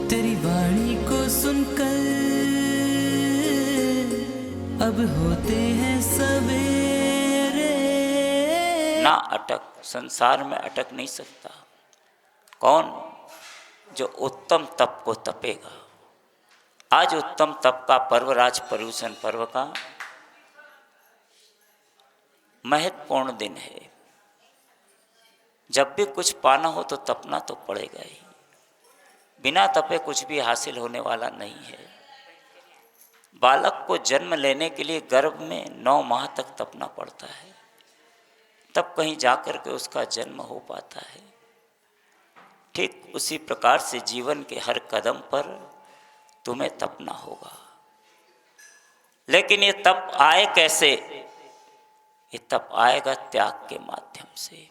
तेरी वाणी को सुनकर अब होते हैं सवेरे। ना अटक, संसार में अटक नहीं सकता। कौन? जो उत्तम तप को तपेगा। आज उत्तम तप का पर्व, राज पर्यूषण पर्व का महत्वपूर्ण दिन है। जब भी कुछ पाना हो तो तपना तो पड़ेगा ही। बिना तपे कुछ भी हासिल होने वाला नहीं है। बालक को जन्म लेने के लिए गर्भ में 9 माह तक तपना पड़ता है, तब कहीं जाकर के उसका जन्म हो पाता है। ठीक उसी प्रकार से जीवन के हर कदम पर तुम्हें तपना होगा। लेकिन ये तप आए कैसे? ये तप आएगा त्याग के माध्यम से।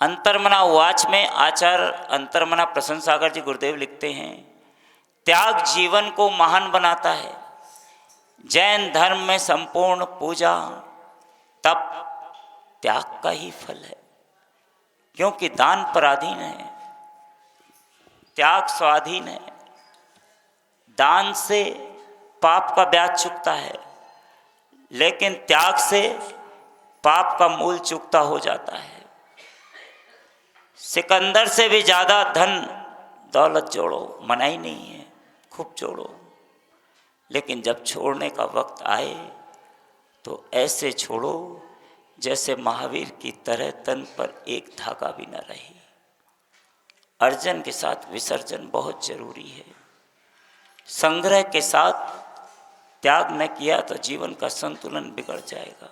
अंतर्मना उवाच में आचार्य अंतर्मना प्रसन्न सागर जी गुरुदेव लिखते हैं, त्याग जीवन को महान बनाता है। जैन धर्म में संपूर्ण पूजा तप त्याग का ही फल है, क्योंकि दान पराधीन है, त्याग स्वाधीन है। दान से पाप का ब्याज चुकता है, लेकिन त्याग से पाप का मूल चुकता हो जाता है। सिकंदर से भी ज़्यादा धन दौलत जोड़ो, मना ही नहीं है, खूब जोड़ो, लेकिन जब छोड़ने का वक्त आए तो ऐसे छोड़ो जैसे महावीर की तरह तन पर एक धागा भी न रहे। अर्जन के साथ विसर्जन बहुत जरूरी है। संग्रह के साथ त्याग न किया तो जीवन का संतुलन बिगड़ जाएगा।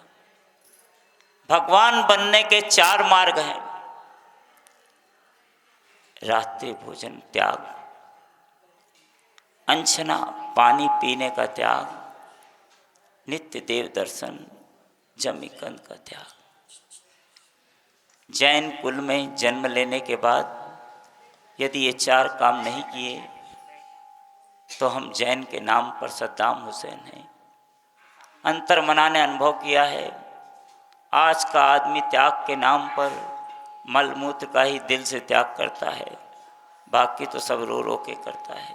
भगवान बनने के 4 मार्ग हैं। रात्रि भोजन त्याग, अंशना पानी पीने का त्याग, नित्य देव दर्शन, जमीकंद का त्याग। जैन कुल में जन्म लेने के बाद यदि ये 4 काम नहीं किए तो हम जैन के नाम पर सद्दाम हुसैन हैं। अंतर्मना ने अनुभव किया है, आज का आदमी त्याग के नाम पर मलमूत्र का ही दिल से त्याग करता है, बाकी तो सब रो रो के करता है,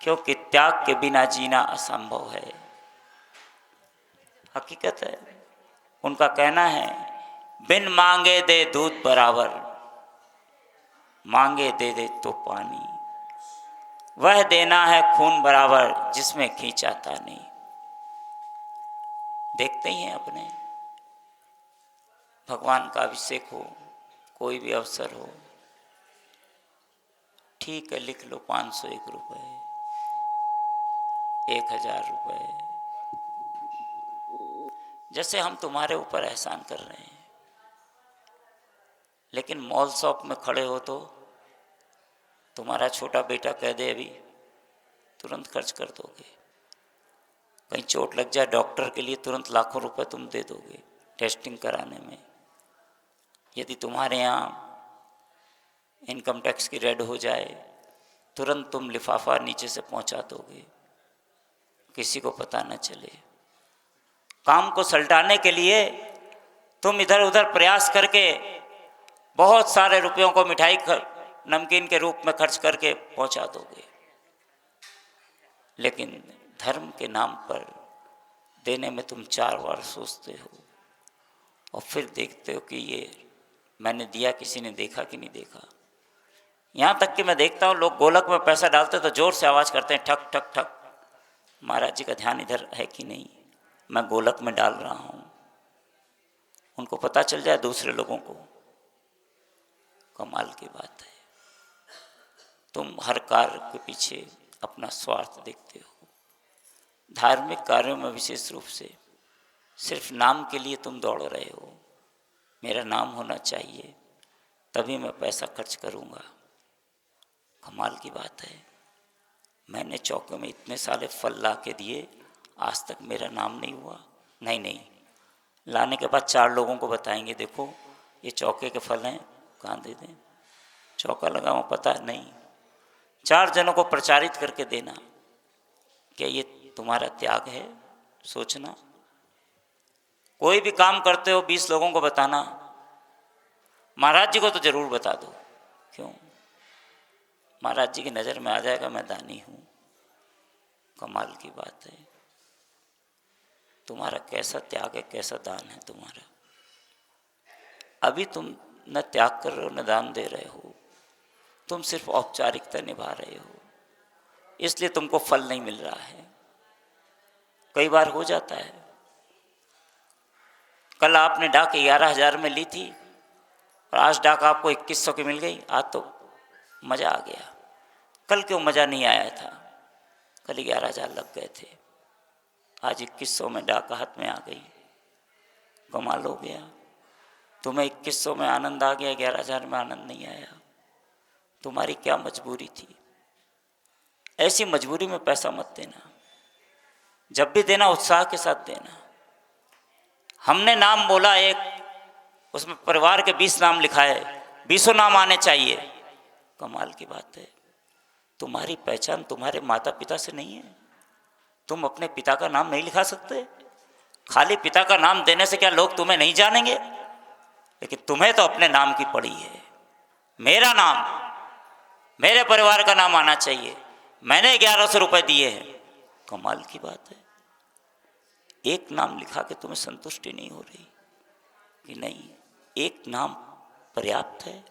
क्योंकि त्याग के बिना जीना असंभव है। हकीकत है। उनका कहना है, बिन मांगे दे दूध बराबर, मांगे दे दे तो पानी, वह देना है खून बराबर जिसमें खींचाता नहीं। देखते ही हैं अपने, भगवान का अभिषेक हो, कोई भी अवसर हो, ठीक है लिख लो 501 रुपये, 1000 रुपये, जैसे हम तुम्हारे ऊपर एहसान कर रहे हैं। लेकिन मॉल शॉप में खड़े हो तो तुम्हारा छोटा बेटा कह दे अभी, तुरंत खर्च कर दोगे। कहीं चोट लग जाए डॉक्टर के लिए तुरंत लाखों रुपए तुम दे दोगे टेस्टिंग कराने में। यदि तुम्हारे यहाँ इनकम टैक्स की रेड हो जाए तुरंत तुम लिफाफा नीचे से पहुंचा दोगे, किसी को पता न चले। काम को सलटाने के लिए तुम इधर उधर प्रयास करके बहुत सारे रुपयों को मिठाई नमकीन के रूप में खर्च करके पहुंचा दोगे। लेकिन धर्म के नाम पर देने में तुम 4 बार सोचते हो और फिर देखते हो कि ये मैंने दिया, किसी ने देखा कि नहीं देखा। यहाँ तक कि मैं देखता हूँ लोग गोलक में पैसा डालते तो जोर से आवाज़ करते हैं, ठक ठक ठक। महाराज जी का ध्यान इधर है कि नहीं, मैं गोलक में डाल रहा हूँ। उनको पता चल जाए दूसरे लोगों को। कमाल की बात है। तुम हर कार्य के पीछे अपना स्वार्थ देखते हो। धार्मिक कार्यों में विशेष रूप से सिर्फ नाम के लिए तुम दौड़ रहे हो। मेरा नाम होना चाहिए तभी मैं पैसा खर्च करूँगा। कमाल की बात है। मैंने चौके में इतने सारे फल ला के दिए, आज तक मेरा नाम नहीं हुआ। नहीं, लाने के बाद 4 लोगों को बताएंगे, देखो ये चौके के फल हैं, कहाँ दे दें, चौका लगा हुआ पता नहीं। 4 जनों को प्रचारित करके देना। क्या ये तुम्हारा त्याग है? सोचना। कोई भी काम करते हो 20 लोगों को बताना, महाराज जी को तो जरूर बता दो। क्यों? महाराज जी की नज़र में आ जाएगा मैं दानी हूँ। कमाल की बात है। तुम्हारा कैसा त्याग है, कैसा दान है तुम्हारा। अभी तुम न त्याग कर रहे हो न दान दे रहे हो, तुम सिर्फ औपचारिकता निभा रहे हो, इसलिए तुमको फल नहीं मिल रहा है। कई बार हो जाता है, कल आपने डाक 11,000 में ली थी और आज डाक आपको 2100 की मिल गई, आज तो मज़ा आ गया। कल क्यों मज़ा नहीं आया था? कल 11,000 लग गए थे, आज 2100 में डाक हाथ में आ गई, कमाल हो गया। तुम्हें 2100 में आनंद आ गया, 11,000 में आनंद नहीं आया। तुम्हारी क्या मजबूरी थी? ऐसी मजबूरी में पैसा मत देना। जब भी देना उत्साह के साथ देना। हमने नाम बोला एक, उसमें परिवार के 20 नाम लिखा है, 20 नाम आने चाहिए। कमाल की बात है। तुम्हारी पहचान तुम्हारे माता पिता से नहीं है। तुम अपने पिता का नाम नहीं लिखा सकते। खाली पिता का नाम देने से क्या लोग तुम्हें नहीं जानेंगे? लेकिन तुम्हें तो अपने नाम की पड़ी है। मेरा नाम, मेरे परिवार का नाम आना चाहिए, मैंने 1100 रुपये दिए हैं। कमाल की बात है। एक नाम लिखा के तुम्हें संतुष्टि नहीं हो रही कि नहीं, एक नाम पर्याप्त है।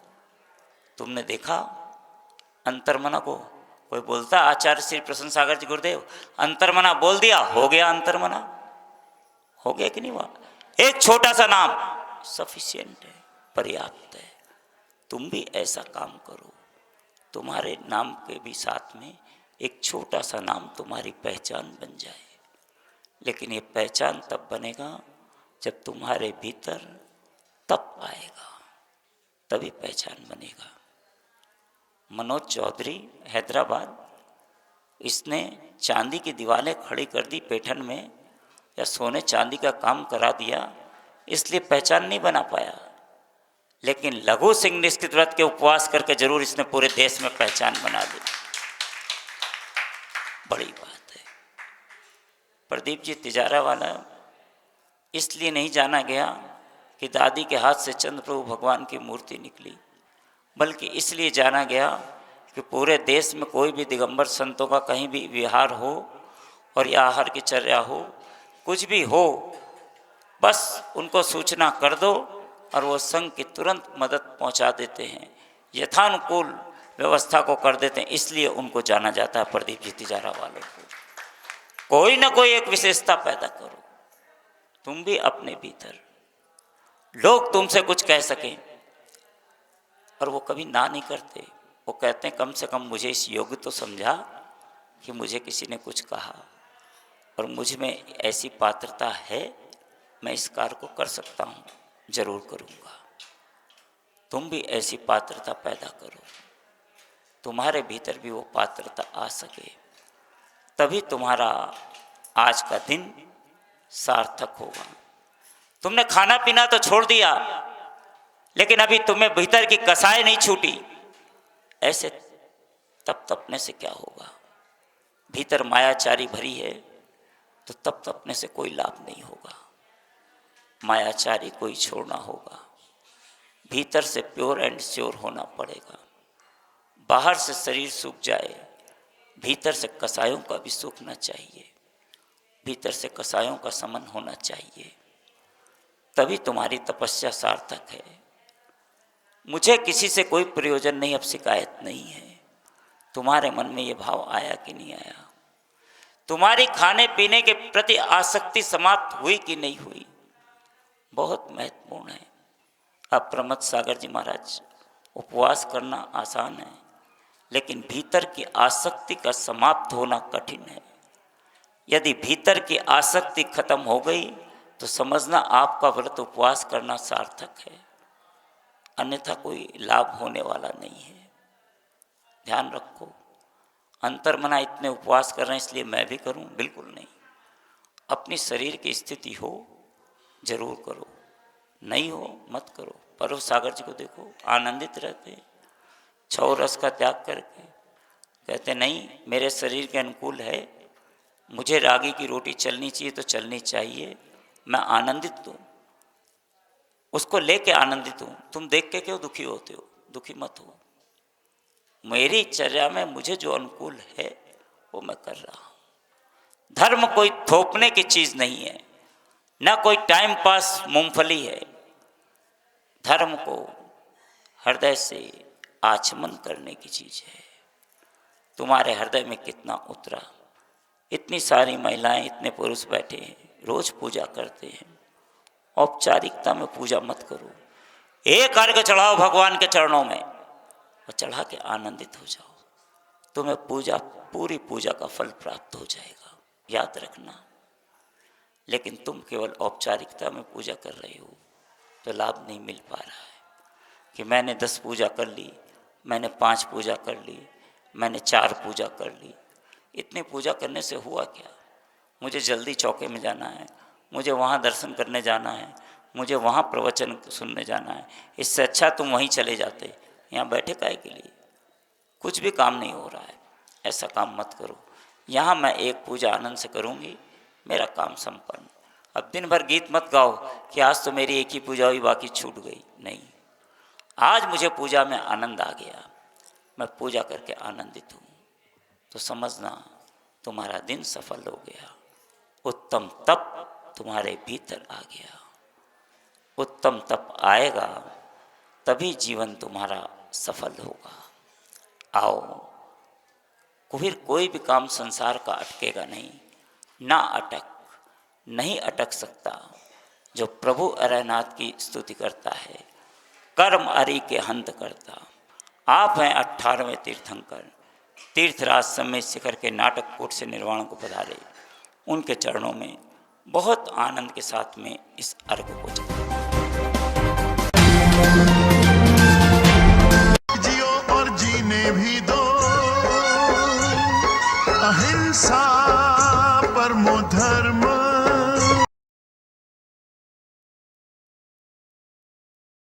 तुमने देखा अंतर्मना को, कोई बोलता आचार्य श्री प्रसन्न सागर जी गुरुदेव अंतर्मना बोल दिया, हो गया अंतर्मना, हो गया कि नहीं हुआ? एक छोटा सा नाम सफिशिएंट है, पर्याप्त है। तुम भी ऐसा काम करो, तुम्हारे नाम के भी साथ में एक छोटा सा नाम तुम्हारी पहचान बन जाए। लेकिन ये पहचान तब बनेगा जब तुम्हारे भीतर तप आएगा, तभी पहचान बनेगा। मनोज चौधरी हैदराबाद, इसने चांदी की दीवारें खड़ी कर दी पैठन में, या सोने चांदी का काम करा दिया, इसलिए पहचान नहीं बना पाया। लेकिन लघु सिंह निष्कृत व्रत के उपवास करके जरूर इसने पूरे देश में पहचान बना दी। बड़ी बात है। प्रदीप जी तिजारा वाला इसलिए नहीं जाना गया कि दादी के हाथ से चंद्र प्रभु भगवान की मूर्ति निकली, बल्कि इसलिए जाना गया कि पूरे देश में कोई भी दिगंबर संतों का कहीं भी विहार हो और या आहार की चर्या हो, कुछ भी हो, बस उनको सूचना कर दो और वो संघ की तुरंत मदद पहुंचा देते हैं, यथानुकूल व्यवस्था को कर देते हैं। इसलिए उनको जाना जाता है प्रदीप जी तिजारा वालों को। कोई ना कोई एक विशेषता पैदा करो तुम भी अपने भीतर, लोग तुमसे कुछ कह सकें, और वो कभी ना नहीं करते। वो कहते हैं कम से कम मुझे इस योग्य तो समझा कि मुझे किसी ने कुछ कहा और मुझ में ऐसी पात्रता है, मैं इस कार्य को कर सकता हूँ, जरूर करूँगा। तुम भी ऐसी पात्रता पैदा करो, तुम्हारे भीतर भी वो पात्रता आ सके, तभी तुम्हारा आज का दिन सार्थक होगा। तुमने खाना पीना तो छोड़ दिया, लेकिन अभी तुम्हें भीतर की कसाई नहीं छूटी। ऐसे तप तपने से क्या होगा? भीतर मायाचारी भरी है तो तप तपने से कोई लाभ नहीं होगा। मायाचारी कोई छोड़ना होगा, भीतर से प्योर एंड श्योर होना पड़ेगा। बाहर से शरीर सूख जाए, भीतर से कसायों का भी सूखना चाहिए, भीतर से कसायों का समन होना चाहिए, तभी तुम्हारी तपस्या सार्थक है। मुझे किसी से कोई प्रयोजन नहीं, अब शिकायत नहीं है। तुम्हारे मन में ये भाव आया कि नहीं आया? तुम्हारी खाने पीने के प्रति आसक्ति समाप्त हुई कि नहीं हुई? बहुत महत्वपूर्ण है। अब प्रमथ सागर जी महाराज, उपवास करना आसान है, लेकिन भीतर की आसक्ति का समाप्त होना कठिन है। यदि भीतर की आसक्ति खत्म हो गई तो समझना आपका व्रत उपवास करना सार्थक है, अन्यथा कोई लाभ होने वाला नहीं है। ध्यान रखो, अंतर्मना इतने उपवास कर रहे हैं इसलिए मैं भी करूं, बिल्कुल नहीं। अपनी शरीर की स्थिति हो जरूर करो, नहीं हो मत करो। पर्व सागर जी को देखो, आनंदित रहते, छौ रस का त्याग करके कहते नहीं मेरे शरीर के अनुकूल है, मुझे रागी की रोटी चलनी चाहिए तो चलनी चाहिए, मैं आनंदित हूँ, उसको लेके आनंदित हूँ। तुम देख के क्यों दुखी होते हो? दुखी मत हो। मेरी चर्या में मुझे जो अनुकूल है वो मैं कर रहा हूँ। धर्म कोई थोपने की चीज़ नहीं है, न कोई टाइम पास मूंगफली है। धर्म को हृदय से आचमन करने की चीज़ है। तुम्हारे हृदय में कितना उतरा? इतनी सारी महिलाएं, इतने पुरुष बैठे हैं, रोज पूजा करते हैं। औपचारिकता में पूजा मत करो। एक अर्घ चढ़ाओ भगवान के चरणों में और चढ़ा के आनंदित हो जाओ। तुम्हें पूजा, पूरी पूजा का फल प्राप्त हो जाएगा, याद रखना। लेकिन तुम केवल औपचारिकता में पूजा कर रहे हो तो लाभ नहीं मिल पा रहा है कि मैंने 10 पूजा कर ली, मैंने 5 पूजा कर ली, मैंने 4 पूजा कर ली। इतने पूजा करने से हुआ क्या? मुझे जल्दी चौके में जाना है, मुझे वहाँ दर्शन करने जाना है, मुझे वहाँ प्रवचन सुनने जाना है। इससे अच्छा तुम वहीं चले जाते। यहाँ बैठे काहे के लिए? कुछ भी काम नहीं हो रहा है। ऐसा काम मत करो। यहाँ मैं एक पूजा आनंद से करूँगी, मेरा काम संपन्न। अब दिन भर गीत मत गाओ कि आज तो मेरी एक ही पूजा हुई, बाकी छूट गई। नहीं, आज मुझे पूजा में आनंद आ गया, मैं पूजा करके आनंदित हूँ, तो समझना तुम्हारा दिन सफल हो गया। उत्तम तप तुम्हारे भीतर आ गया। उत्तम तप आएगा तभी जीवन तुम्हारा सफल होगा। आओ, फिर कोई भी काम संसार का अटकेगा नहीं, ना नहीं अटक सकता। जो प्रभु अरहनाथ की स्तुति करता है, कर्म अरि के हंत करता। आप हैं 18वें तीर्थंकर, तीर्थराज समय शिखर के नाटक कोट से निर्वाण को पधारे। उनके चरणों में बहुत आनंद के साथ में इस अर्घ को जियो और जीने भी दो, अहिंसा परमो धर्म